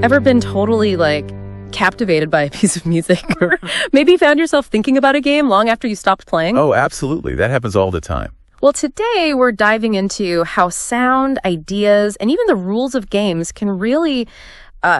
Ever been totally, like, captivated by a piece of music? Or maybe found yourself thinking about a game long after you stopped playing? Oh, absolutely. That happens all the time. Well, today we're diving into how sound, ideas, and even the rules of games can really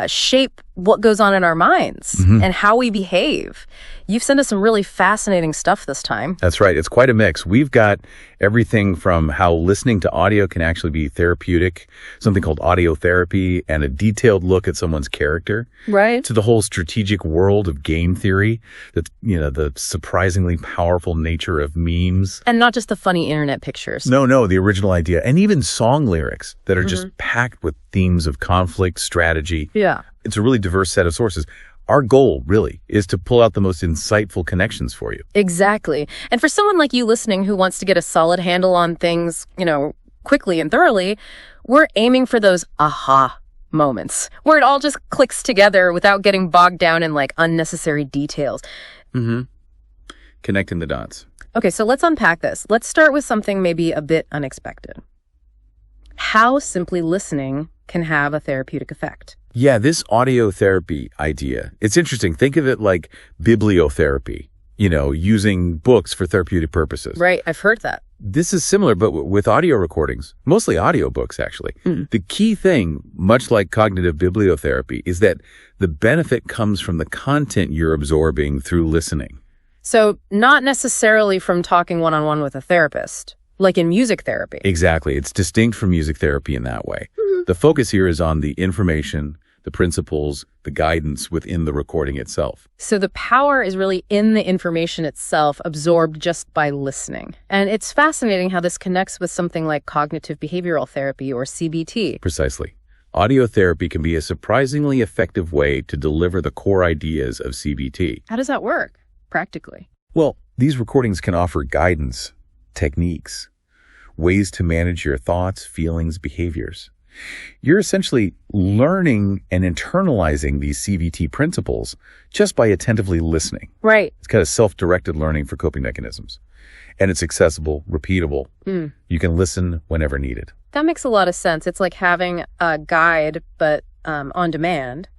shape what goes on in our minds and how we behave. You've sent us some really fascinating stuff this time. That's right. It's quite a mix. We've got everything from how listening to audio can actually be therapeutic, something called audio therapy, and a detailed look at someone's character, right, to the whole strategic world of game theory, that, you know, the surprisingly powerful nature of memes. And not just the funny internet pictures. No, the original idea. And even song lyrics that are just packed with themes of conflict, strategy. Yeah. It's a really diverse set of sources. Our goal, really, is to pull out the most insightful connections for you. Exactly. And for someone like you listening who wants to get a solid handle on things, you know, quickly and thoroughly, we're aiming for those aha moments where it all just clicks together without getting bogged down in, like, unnecessary details. Connecting the dots. Okay, so let's unpack this. Let's start with something maybe a bit unexpected. How simply listening can have a therapeutic effect. Yeah, this audio therapy idea, it's interesting. Think of it like bibliotherapy, you know, using books for therapeutic purposes. Right, I've heard that. This is similar, but with audio recordings, mostly audiobooks, actually. The key thing, much like cognitive bibliotherapy, is that the benefit comes from the content you're absorbing through listening. So not necessarily from talking one-on-one with a therapist, like in music therapy. Exactly. It's distinct from music therapy in that way. The focus here is on the information, the principles, the guidance within the recording itself. So the power is really in the information itself, absorbed just by listening. And it's fascinating how this connects with something like cognitive behavioral therapy, or CBT. Precisely. Audio therapy can be a surprisingly effective way to deliver the core ideas of CBT. How does that work, practically? Well, these recordings can offer guidance, techniques, ways to manage your thoughts, feelings, behaviors. You're essentially learning and internalizing these CBT principles just by attentively listening. Right. It's kind of self-directed learning for coping mechanisms. And it's accessible, repeatable. You can listen whenever needed. That makes a lot of sense. It's like having a guide, but on demand.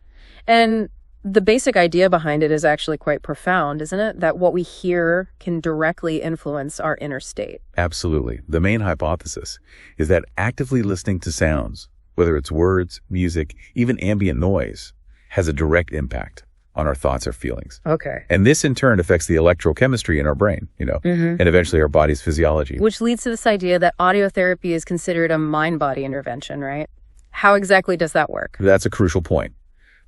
And the basic idea behind it is actually quite profound, isn't it? That what we hear can directly influence our inner state. Absolutely. The main hypothesis is that actively listening to sounds, whether it's words, music, even ambient noise, has a direct impact on our thoughts or feelings. Okay. And this in turn affects the electrochemistry in our brain, you know, and eventually our body's physiology. Which leads to this idea that audio therapy is considered a mind-body intervention, right? How exactly does that work? That's a crucial point.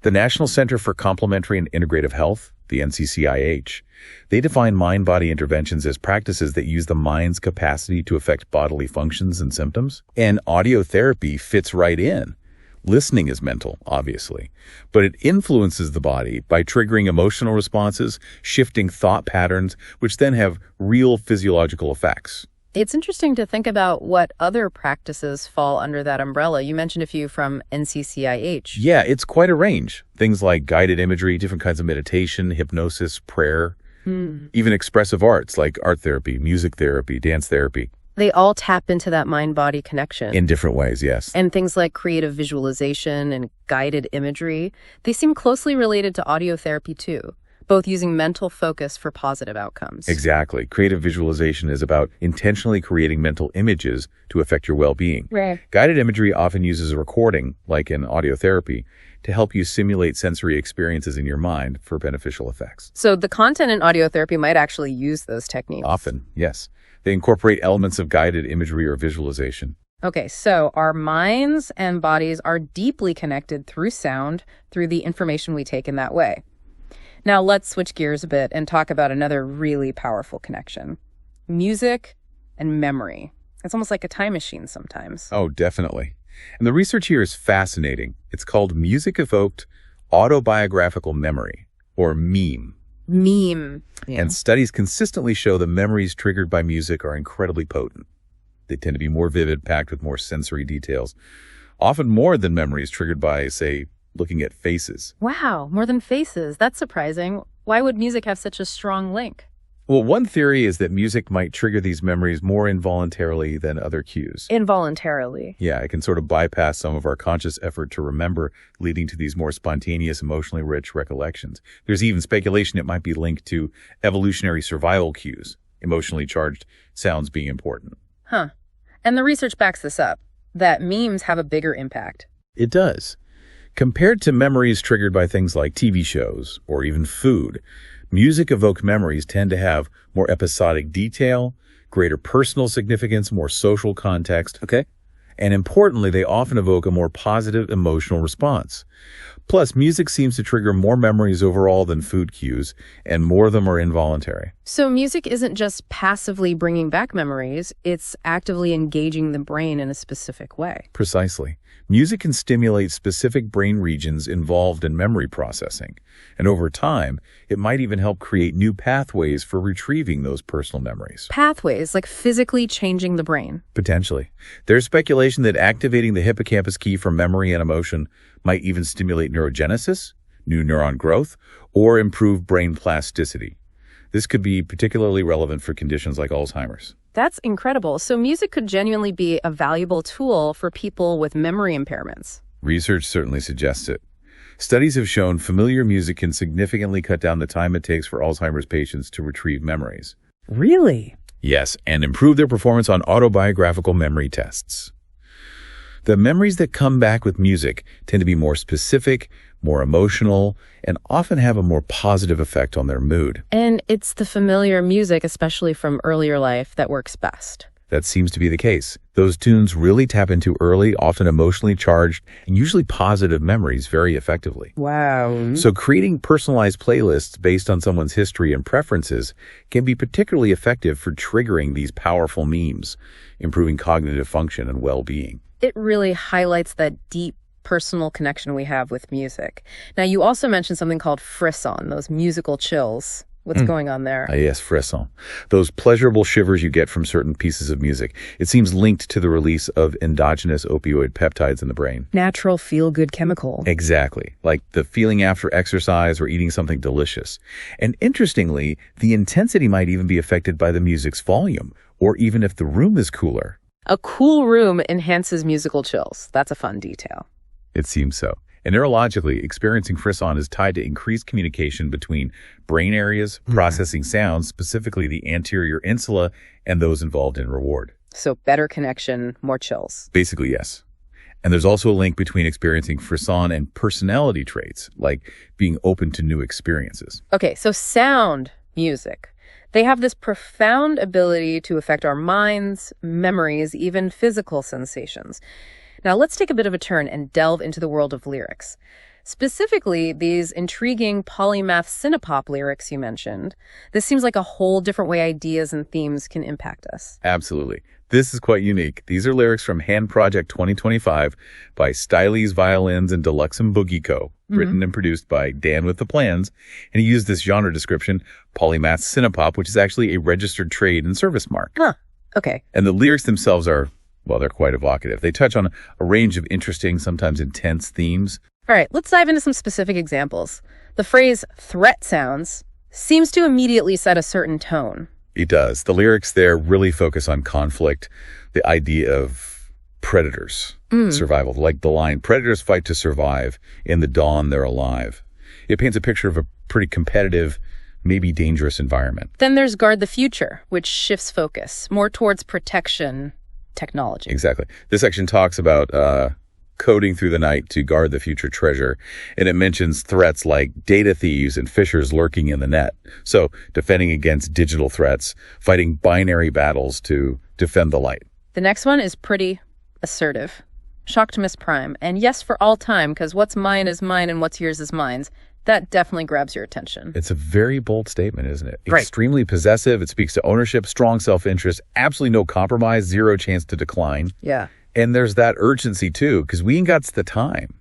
The National Center for Complementary and Integrative Health, the NCCIH, they define mind-body interventions as practices that use the mind's capacity to affect bodily functions and symptoms. And audio therapy fits right in. Listening is mental, obviously, but it influences the body by triggering emotional responses, shifting thought patterns, which then have real physiological effects. It's interesting to think about what other practices fall under that umbrella. You mentioned a few from NCCIH. Yeah, it's quite a range. Things like guided imagery, different kinds of meditation, hypnosis, prayer, even expressive arts like art therapy, music therapy, dance therapy. They all tap into that mind-body connection. In different ways, yes. And things like creative visualization and guided imagery, they seem closely related to audio therapy too, both using mental focus for positive outcomes. Exactly. Creative visualization is about intentionally creating mental images to affect your well-being. Right. Guided imagery often uses a recording, like in audio therapy, to help you simulate sensory experiences in your mind for beneficial effects. So the content in audio therapy might actually use those techniques. Often, yes. They incorporate elements of guided imagery or visualization. Okay, so our minds and bodies are deeply connected through sound, through the information we take in that way. Now let's switch gears a bit and talk about another really powerful connection. Music and memory. It's almost like a time machine sometimes. Oh, definitely. And the research here is fascinating. It's called music-evoked autobiographical memory, or MEME. MEME. Yeah. And studies consistently show the memories triggered by music are incredibly potent. They tend to be more vivid, packed with more sensory details, often more than memories triggered by, say, looking at faces. Wow, more than faces. That's surprising. Why would music have such a strong link? Well, one theory is that music might trigger these memories more involuntarily than other cues. Involuntarily. Yeah, it can sort of bypass some of our conscious effort to remember, leading to these more spontaneous, emotionally rich recollections. There's even speculation it might be linked to evolutionary survival cues, emotionally charged sounds being important. Huh. And the research backs this up, that memes have a bigger impact. It does. Compared to memories triggered by things like TV shows or even food, music-evoked memories tend to have more episodic detail, greater personal significance, more social context. Okay. And importantly, they often evoke a more positive emotional response. Plus, music seems to trigger more memories overall than food cues, and more of them are involuntary. So music isn't just passively bringing back memories, it's actively engaging the brain in a specific way. Precisely. Music can stimulate specific brain regions involved in memory processing, and over time, it might even help create new pathways for retrieving those personal memories. Pathways, like physically changing the brain. Potentially. There's speculation that activating the hippocampus key for memory and emotion might even stimulate neurogenesis, new neuron growth, or improve brain plasticity. This could be particularly relevant for conditions like Alzheimer's. That's incredible. So music could genuinely be a valuable tool for people with memory impairments. Research certainly suggests it. Studies have shown familiar music can significantly cut down the time it takes for Alzheimer's patients to retrieve memories. Really? Yes, and improve their performance on autobiographical memory tests. The memories that come back with music tend to be more specific, more emotional, and often have a more positive effect on their mood. And it's the familiar music, especially from earlier life, that works best. That seems to be the case. Those tunes really tap into early, often emotionally charged, and usually positive memories very effectively. Wow. So creating personalized playlists based on someone's history and preferences can be particularly effective for triggering these powerful memes, improving cognitive function and well-being. It really highlights that deep personal connection we have with music. Now, you also mentioned something called frisson, those musical chills. What's going on there? Yes, frisson. Those pleasurable shivers you get from certain pieces of music. It seems linked to the release of endogenous opioid peptides in the brain. Natural feel-good chemical. Exactly. Like the feeling after exercise or eating something delicious. And interestingly, the intensity might even be affected by the music's volume, or even if the room is cooler. A cool room enhances musical chills. That's a fun detail. It seems so. And neurologically, experiencing frisson is tied to increased communication between brain areas processing sounds, specifically the anterior insula and those involved in reward. So better connection, more chills. Basically, yes. And there's also a link between experiencing frisson and personality traits, like being open to new experiences. Okay, so sound, music. They have this profound ability to affect our minds, memories, even physical sensations. Now, let's take a bit of a turn and delve into the world of lyrics. Specifically, these intriguing polymath cinepop lyrics you mentioned. This seems like a whole different way ideas and themes can impact us. Absolutely. This is quite unique. These are lyrics from Hand Project 2025 by Stylies Violins and Deluxem Boogie Co., written and produced by Dan with the Plans. And he used this genre description, polymath cinepop, which is actually a registered trade and service mark. Huh. Okay. And the lyrics themselves are, well, they're quite evocative. They touch on a range of interesting, sometimes intense themes. All right, let's dive into some specific examples. The phrase threat sounds seems to immediately set a certain tone. It does. The lyrics there really focus on conflict, the idea of predators, survival. Like the line, predators fight to survive. In the dawn, they're alive. It paints a picture of a pretty competitive, maybe dangerous environment. Then there's guard the future, which shifts focus more towards protection technology. Exactly. This section talks about coding through the night to guard the future treasure, and it mentions threats like data thieves and phishers lurking in the net. So defending against digital threats, fighting binary battles to defend the light. The next one is pretty assertive. Shocktimus Prime. And yes, for all time, because what's mine is mine and what's yours is mine. That definitely grabs your attention. It's a very bold statement, isn't it? Right. Extremely possessive. It speaks to ownership, strong self-interest, absolutely no compromise, zero chance to decline. Yeah. And there's that urgency, too, because we ain't got the time.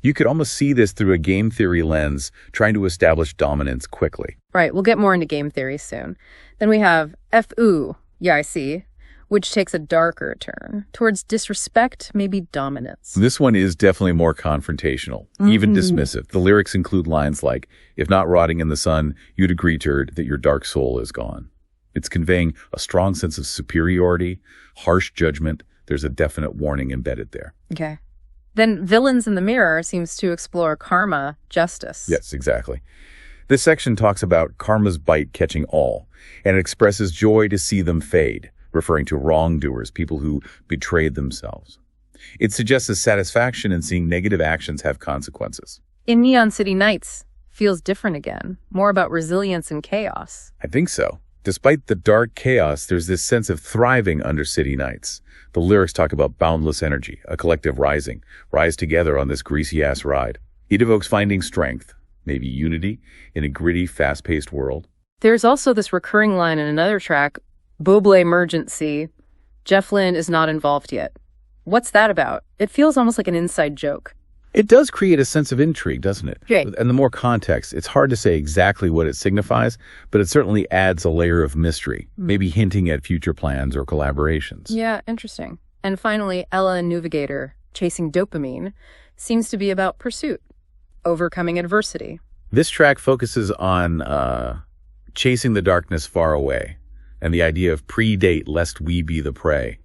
You could almost see this through a game theory lens, trying to establish dominance quickly. Right. We'll get more into game theory soon. Then we have FU, yeah, I see, which takes a darker turn towards disrespect, maybe dominance. This one is definitely more confrontational, even dismissive. The lyrics include lines like, "If not rotting in the sun, you'd agree, turd, that your dark soul is gone." It's conveying a strong sense of superiority, harsh judgment. There's a definite warning embedded there. Okay. Then Villains in the Mirror seems to explore karma, justice. Yes, exactly. This section talks about karma's bite catching all, and it expresses joy to see them fade, referring to wrongdoers, people who betrayed themselves. It suggests a satisfaction in seeing negative actions have consequences. In Neon City Nights, feels different again, more about resilience and chaos. I think so. Despite the dark chaos, there's this sense of thriving under City Nights. The lyrics talk about boundless energy, a collective rising, rise together on this greasy-ass ride. It evokes finding strength, maybe unity, in a gritty, fast-paced world. There's also this recurring line in another track, Boble emergency, Jeff Lynne is not involved yet. What's that about? It feels almost like an inside joke. It does create a sense of intrigue, doesn't it? Right. And the more context, it's hard to say exactly what it signifies, but it certainly adds a layer of mystery, maybe hinting at future plans or collaborations. Yeah, interesting. And finally, Ella and Nuvigator, Chasing Dopamine, seems to be about pursuit, overcoming adversity. This track focuses on chasing the darkness far away and the idea of predate lest we be the prey.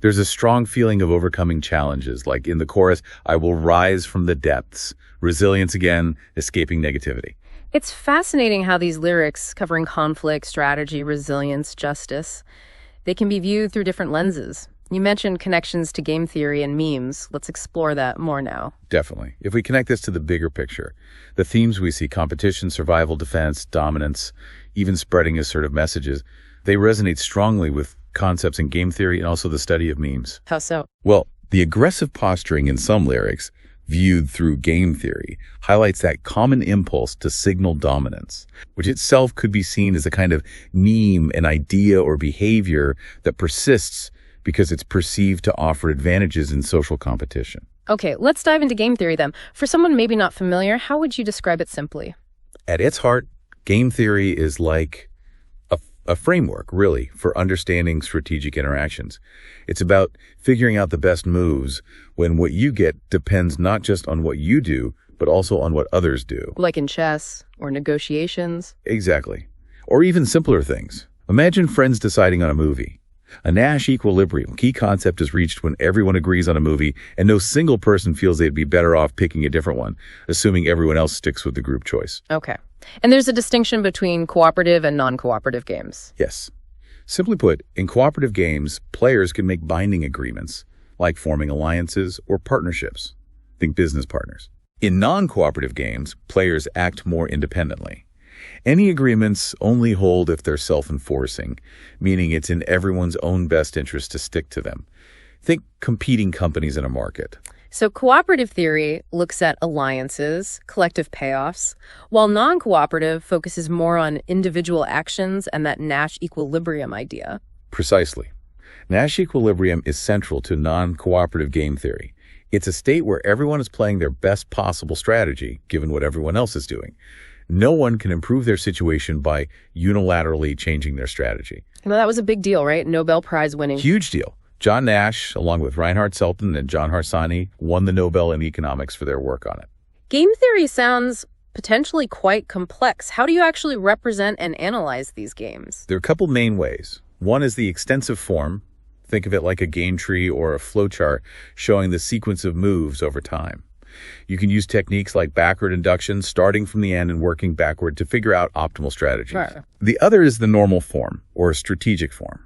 There's a strong feeling of overcoming challenges, like in the chorus, I will rise from the depths, resilience again, escaping negativity. It's fascinating how these lyrics, covering conflict, strategy, resilience, justice, they can be viewed through different lenses. You mentioned connections to game theory and memes. Let's explore that more now. Definitely. If we connect this to the bigger picture, the themes we see, competition, survival, defense, dominance, even spreading assertive messages, they resonate strongly with concepts in game theory and also the study of memes. How so? Well, the aggressive posturing in some lyrics, viewed through game theory, highlights that common impulse to signal dominance, which itself could be seen as a kind of meme, an idea or behavior that persists because it's perceived to offer advantages in social competition. Okay, let's dive into game theory then. For someone maybe not familiar, how would you describe it simply? At its heart, game theory is like a framework, really, for understanding strategic interactions. It's about figuring out the best moves when what you get depends not just on what you do, but also on what others do. Like in chess or negotiations? Exactly. Or even simpler things. Imagine friends deciding on a movie. A Nash equilibrium, key concept, is reached when everyone agrees on a movie and no single person feels they'd be better off picking a different one, assuming everyone else sticks with the group choice. Okay. And there's a distinction between cooperative and non-cooperative games. Yes. Simply put, in cooperative games, players can make binding agreements, like forming alliances or partnerships. Think business partners. In non-cooperative games, players act more independently. Any agreements only hold if they're self-enforcing, meaning it's in everyone's own best interest to stick to them. Think competing companies in a market. So cooperative theory looks at alliances, collective payoffs, while non-cooperative focuses more on individual actions and that Nash equilibrium idea. Precisely. Nash equilibrium is central to non-cooperative game theory. It's a state where everyone is playing their best possible strategy, given what everyone else is doing. No one can improve their situation by unilaterally changing their strategy. Well, that was a big deal, right? Nobel Prize winning. Huge deal. John Nash, along with Reinhard Selten and John Harsanyi, won the Nobel in economics for their work on it. Game theory sounds potentially quite complex. How do you actually represent and analyze these games? There are a couple main ways. One is the extensive form. Think of it like a game tree or a flowchart showing the sequence of moves over time. You can use techniques like backward induction, starting from the end and working backward to figure out optimal strategies. Sure. The other is the normal form, or a strategic form.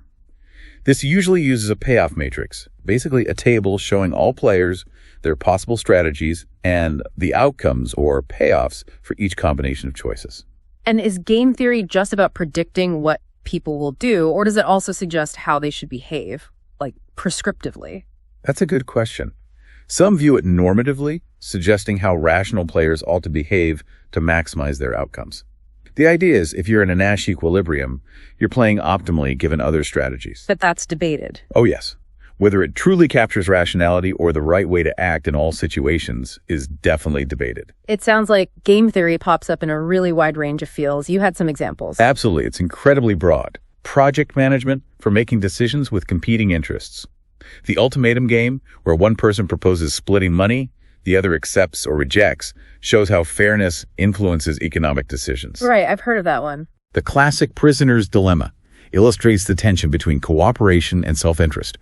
This usually uses a payoff matrix, basically a table showing all players, their possible strategies, and the outcomes or payoffs for each combination of choices. And is game theory just about predicting what people will do, or does it also suggest how they should behave, like prescriptively? That's a good question. Some view it normatively, suggesting how rational players ought to behave to maximize their outcomes. The idea is, if you're in a Nash equilibrium, you're playing optimally given other strategies. But that's debated. Oh, yes. Whether it truly captures rationality or the right way to act in all situations is definitely debated. It sounds like game theory pops up in a really wide range of fields. You had some examples. Absolutely. It's incredibly broad. project management for making decisions with competing interests. The ultimatum game, where one person proposes splitting money, the other accepts or rejects, shows how fairness influences economic decisions. Right, I've heard of that one. The classic prisoner's dilemma illustrates the tension between cooperation and self-interest.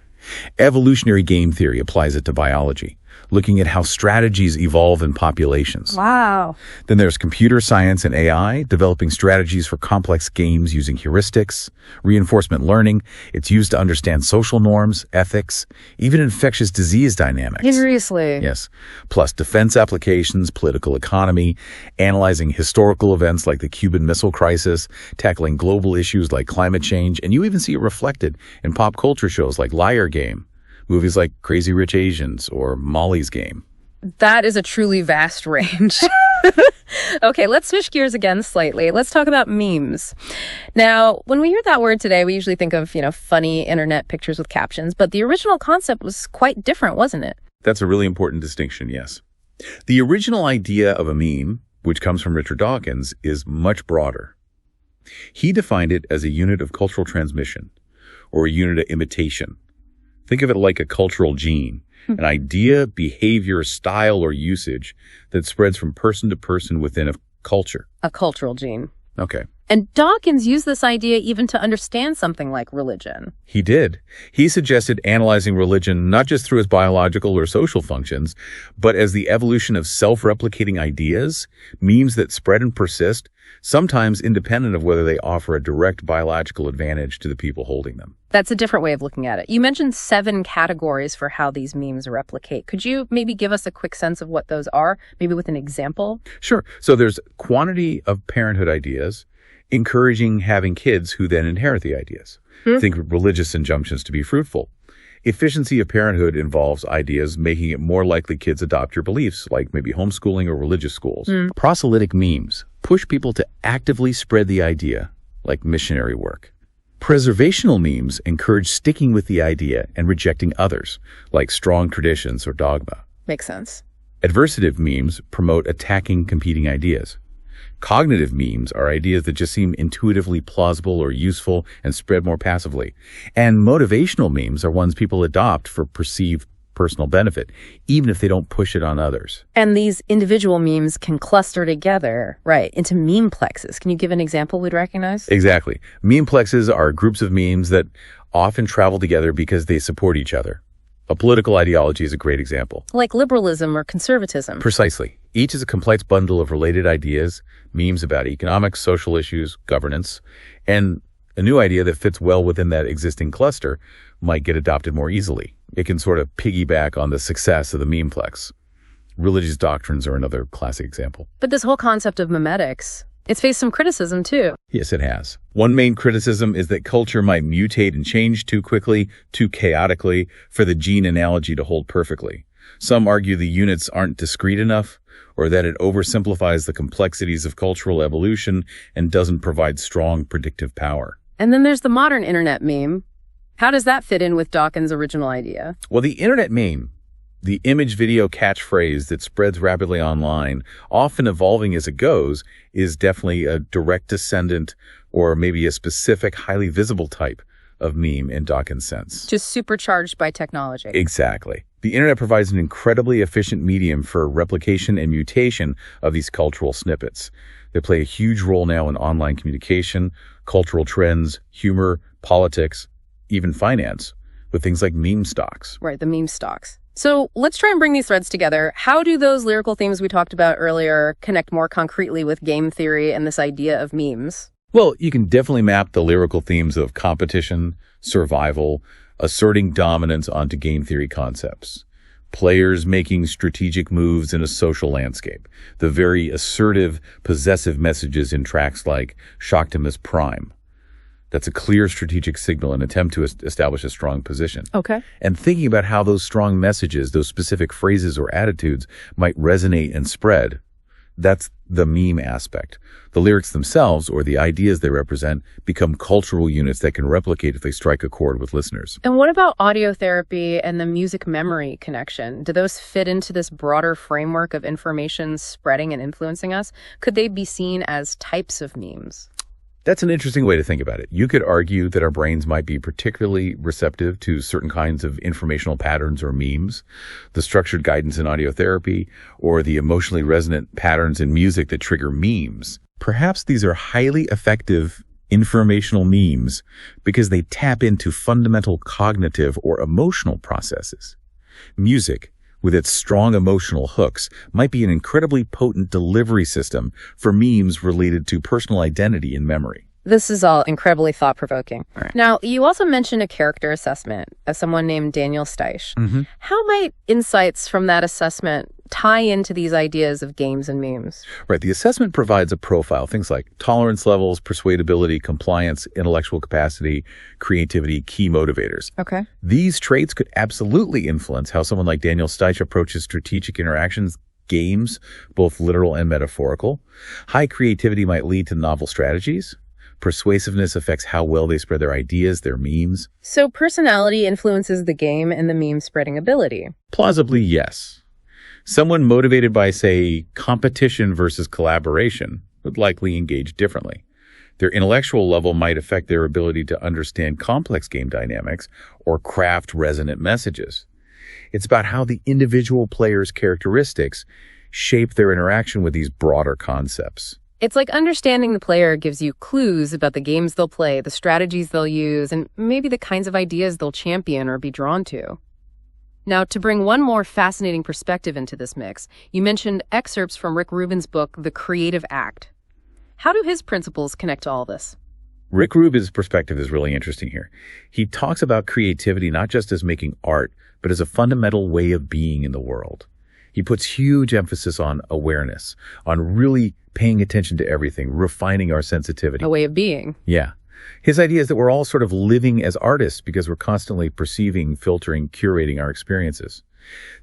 Evolutionary game theory applies it to biology, looking at how strategies evolve in populations. Wow. Then there's computer science and AI, developing strategies for complex games using heuristics, reinforcement learning. It's used to understand social norms, ethics, even infectious disease dynamics. Seriously? Yes. Plus defense applications, political economy, analyzing historical events like the Cuban Missile Crisis, tackling global issues like climate change, and you even see it reflected in pop culture shows like Liar Game, movies like Crazy Rich Asians or Molly's Game. That is a truly vast range. Okay, let's switch gears again slightly. Let's talk about memes. Now, when we hear that word today, we usually think of, funny internet pictures with captions, but the original concept was quite different, wasn't it? That's a really important distinction, yes. The original idea of a meme, which comes from Richard Dawkins, is much broader. He defined it as a unit of cultural transmission, or a unit of imitation. Think of it like a cultural gene, an idea, behavior, style, or usage that spreads from person to person within a culture. A cultural gene. Okay. And Dawkins used this idea even to understand something like religion. He did. He suggested analyzing religion not just through its biological or social functions, but as the evolution of self-replicating ideas, memes that spread and persist, sometimes independent of whether they offer a direct biological advantage to the people holding them. That's a different way of looking at it. You mentioned 7 categories for how these memes replicate. Could you maybe give us a quick sense of what those are, maybe with an example? Sure. So there's quantity of parenthood ideas, encouraging having kids who then inherit the ideas. Think of religious injunctions to be fruitful. Efficiency of parenthood involves ideas making it more likely kids adopt your beliefs, like maybe homeschooling or religious schools. Proselytic memes push people to actively spread the idea, like missionary work. Preservational memes encourage sticking with the idea and rejecting others, like strong traditions or dogma. Makes sense. Adversative memes promote attacking competing ideas. Cognitive memes are ideas that just seem intuitively plausible or useful and spread more passively. And motivational memes are ones people adopt for perceived personal benefit, even if they don't push it on others. And these individual memes can cluster together, right, into memeplexes. Can you give an example we'd recognize? Exactly. Memeplexes are groups of memes that often travel together because they support each other. A political ideology is a great example. Like liberalism or conservatism. Precisely. Each is a complex bundle of related ideas, memes about economics, social issues, governance, and a new idea that fits well within that existing cluster might get adopted more easily. It can sort of piggyback on the success of the memeplex. Religious doctrines are another classic example. But this whole concept of memetics, it's faced some criticism too. Yes, it has. One main criticism is that culture might mutate and change too quickly, too chaotically, for the gene analogy to hold perfectly. Some argue the units aren't discrete enough, or that it oversimplifies the complexities of cultural evolution and doesn't provide strong predictive power. And then there's the modern internet meme. How does that fit in with Dawkins' original idea? Well, the internet meme, the image video catchphrase that spreads rapidly online, often evolving as it goes, is definitely a direct descendant or maybe a specific highly visible type of meme in Dawkins' sense. Just supercharged by technology. Exactly. The internet provides an incredibly efficient medium for replication and mutation of these cultural snippets. They play a huge role now in online communication, cultural trends, humor, politics, even finance, with things like meme stocks. Right, the meme stocks. So let's try and bring these threads together. How do those lyrical themes we talked about earlier connect more concretely with game theory and this idea of memes? Well, you can definitely map the lyrical themes of competition, survival, asserting dominance onto game theory concepts. Players making strategic moves in a social landscape. The very assertive, possessive messages in tracks like Shaktimus Prime. That's a clear strategic signal, an attempt to establish a strong position. Okay. And thinking about how those strong messages, those specific phrases or attitudes might resonate and spread, that's the meme aspect. The lyrics themselves, or the ideas they represent, become cultural units that can replicate if they strike a chord with listeners. And what about audio therapy and the music memory connection? Do those fit into this broader framework of information spreading and influencing us? Could they be seen as types of memes? That's an interesting way to think about it. You could argue that our brains might be particularly receptive to certain kinds of informational patterns or memes, the structured guidance in audio therapy, or the emotionally resonant patterns in music that trigger memes. Perhaps these are highly effective informational memes because they tap into fundamental cognitive or emotional processes. Music, with its strong emotional hooks, might be an incredibly potent delivery system for memes related to personal identity and memory. This is all incredibly thought-provoking. Right. Now, you also mentioned a character assessment of someone named Daniel Steich. How might insights from that assessment tie into these ideas of games and memes? Right. The assessment provides a profile, things like tolerance levels, persuadability, compliance, intellectual capacity, creativity, key motivators. Okay. These traits could absolutely influence how someone like Daniel Steich approaches strategic interactions, games, both literal and metaphorical. High creativity might lead to novel strategies. Persuasiveness affects how well they spread their ideas, their memes. So personality influences the game and the meme spreading ability. Plausibly, yes. Someone motivated by, say, competition versus collaboration would likely engage differently. Their intellectual level might affect their ability to understand complex game dynamics or craft resonant messages. It's about how the individual player's characteristics shape their interaction with these broader concepts. It's like understanding the player gives you clues about the games they'll play, the strategies they'll use, and maybe the kinds of ideas they'll champion or be drawn to. Now, to bring one more fascinating perspective into this mix, you mentioned excerpts from Rick Rubin's book, The Creative Act. How do his principles connect to all this? Rick Rubin's perspective is really interesting here. He talks about creativity not just as making art, but as a fundamental way of being in the world. He puts huge emphasis on awareness, on really paying attention to everything, refining our sensitivity. A way of being. Yeah. His idea is that we're all sort of living as artists because we're constantly perceiving, filtering, curating our experiences.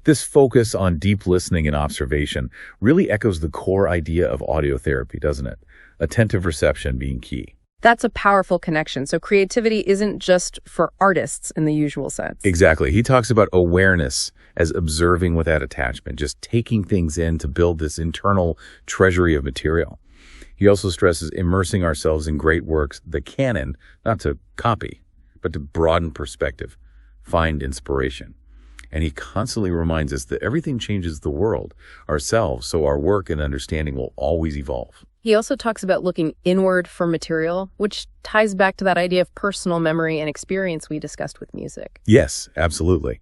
This focus on deep listening and observation really echoes the core idea of audio therapy, doesn't it? Attentive reception being key. That's a powerful connection. So creativity isn't just for artists in the usual sense. Exactly. He talks about awareness as observing without attachment, just taking things in to build this internal treasury of material. He also stresses immersing ourselves in great works, the canon, not to copy, but to broaden perspective, find inspiration. And he constantly reminds us that everything changes the world, ourselves, so our work and understanding will always evolve. He also talks about looking inward for material, which ties back to that idea of personal memory and experience we discussed with music. Yes, absolutely.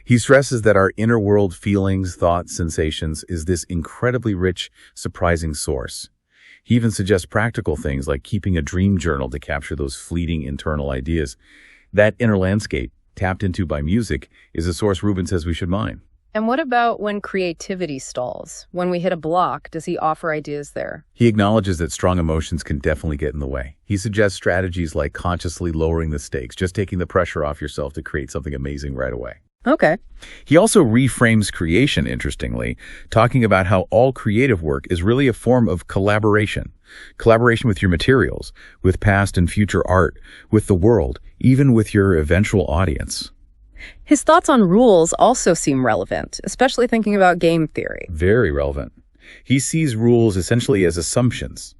He stresses that our inner world feelings, thoughts, sensations is this incredibly rich, surprising source. He even suggests practical things like keeping a dream journal to capture those fleeting internal ideas. That inner landscape, tapped into by music, is a source Rubin says we should mine. And what about when creativity stalls? When we hit a block, does he offer ideas there? He acknowledges that strong emotions can definitely get in the way. He suggests strategies like consciously lowering the stakes, just taking the pressure off yourself to create something amazing right away. Okay. He also reframes creation, interestingly, talking about how all creative work is really a form of collaboration. Collaboration with your materials, with past and future art, with the world, even with your eventual audience. His thoughts on rules also seem relevant, especially thinking about game theory. Very relevant. He sees rules essentially as assumptions.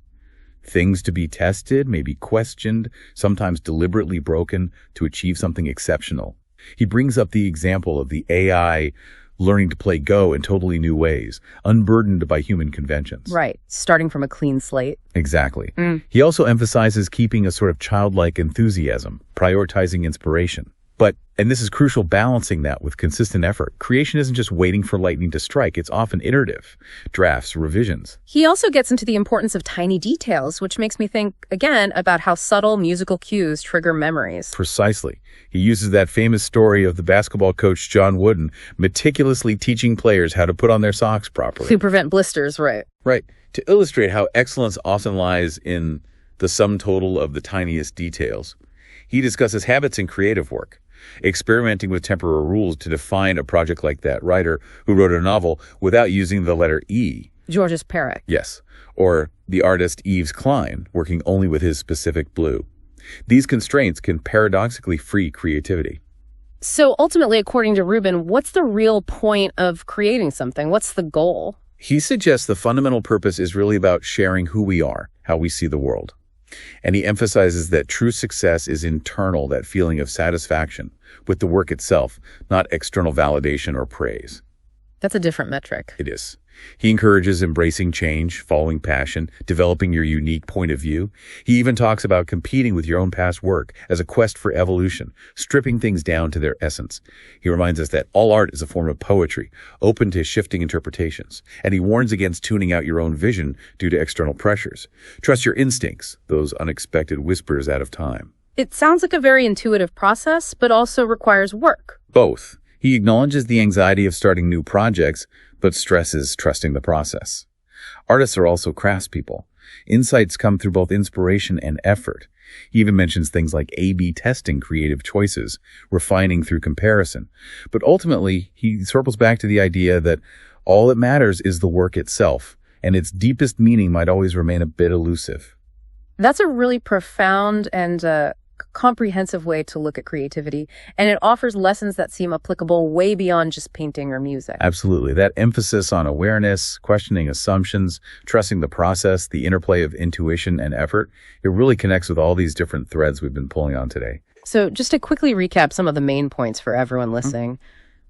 Things to be tested, maybe questioned, sometimes deliberately broken to achieve something exceptional. He brings up the example of the AI learning to play Go in totally new ways, unburdened by human conventions. Right, starting from a clean slate. Exactly. He also emphasizes keeping a sort of childlike enthusiasm, prioritizing inspiration. But, and this is crucial, balancing that with consistent effort. Creation isn't just waiting for lightning to strike. It's often iterative. Drafts, revisions. He also gets into the importance of tiny details, which makes me think, again, about how subtle musical cues trigger memories. Precisely. He uses that famous story of the basketball coach John Wooden meticulously teaching players how to put on their socks properly. To prevent blisters, right. Right. To illustrate how excellence often lies in the sum total of the tiniest details. He discusses habits in creative work, experimenting with temporary rules to define a project like that writer who wrote a novel without using the letter E. Georges Perec. Yes. Or the artist Yves Klein, working only with his specific blue. These constraints can paradoxically free creativity. So ultimately, according to Rubin, what's the real point of creating something? What's the goal? He suggests the fundamental purpose is really about sharing who we are, how we see the world. And he emphasizes that true success is internal, that feeling of satisfaction with the work itself, not external validation or praise. That's a different metric. It is. He encourages embracing change, following passion, developing your unique point of view. He even talks about competing with your own past work as a quest for evolution, stripping things down to their essence. He reminds us that all art is a form of poetry, open to shifting interpretations. And he warns against tuning out your own vision due to external pressures. Trust your instincts, those unexpected whispers out of time. It sounds like a very intuitive process, but also requires work. Both. He acknowledges the anxiety of starting new projects, but stresses trusting the process. Artists are also craftspeople. Insights come through both inspiration and effort. He even mentions things like A/B testing creative choices, refining through comparison. But ultimately, he circles back to the idea that all that matters is the work itself, and its deepest meaning might always remain a bit elusive. That's a really profound and comprehensive way to look at creativity, and it offers lessons that seem applicable way beyond just painting or music. Absolutely. That emphasis on awareness, questioning assumptions, trusting the process, the interplay of intuition and effort, it really connects with all these different threads we've been pulling on today. So just to quickly recap some of the main points for everyone listening,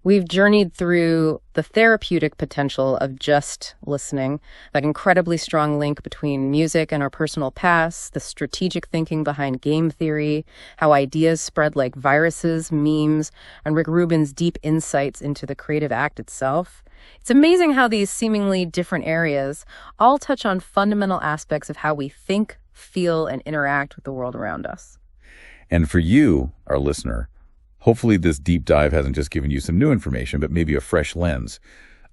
we've journeyed through the therapeutic potential of just listening, that incredibly strong link between music and our personal past, the strategic thinking behind game theory, how ideas spread like viruses, memes, and Rick Rubin's deep insights into the creative act itself. It's amazing how these seemingly different areas all touch on fundamental aspects of how we think, feel, and interact with the world around us. And for you, our listener, hopefully this deep dive hasn't just given you some new information, but maybe a fresh lens,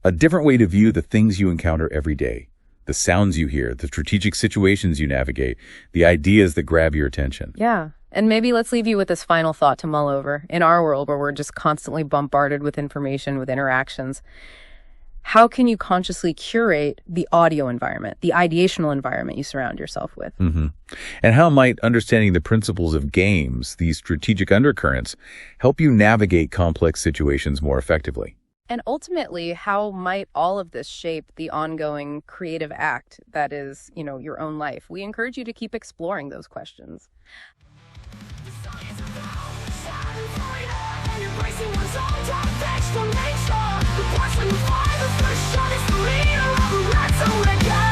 a different way to view the things you encounter every day, the sounds you hear, the strategic situations you navigate, the ideas that grab your attention. Yeah. And maybe let's leave you with this final thought to mull over. In our world where we're just constantly bombarded with information, with interactions, how can you consciously curate the audio environment, the ideational environment you surround yourself with? And how might understanding the principles of games, these strategic undercurrents, help you navigate complex situations more effectively? And ultimately, how might all of this shape the ongoing creative act that is, your own life? We encourage you to keep exploring those questions. The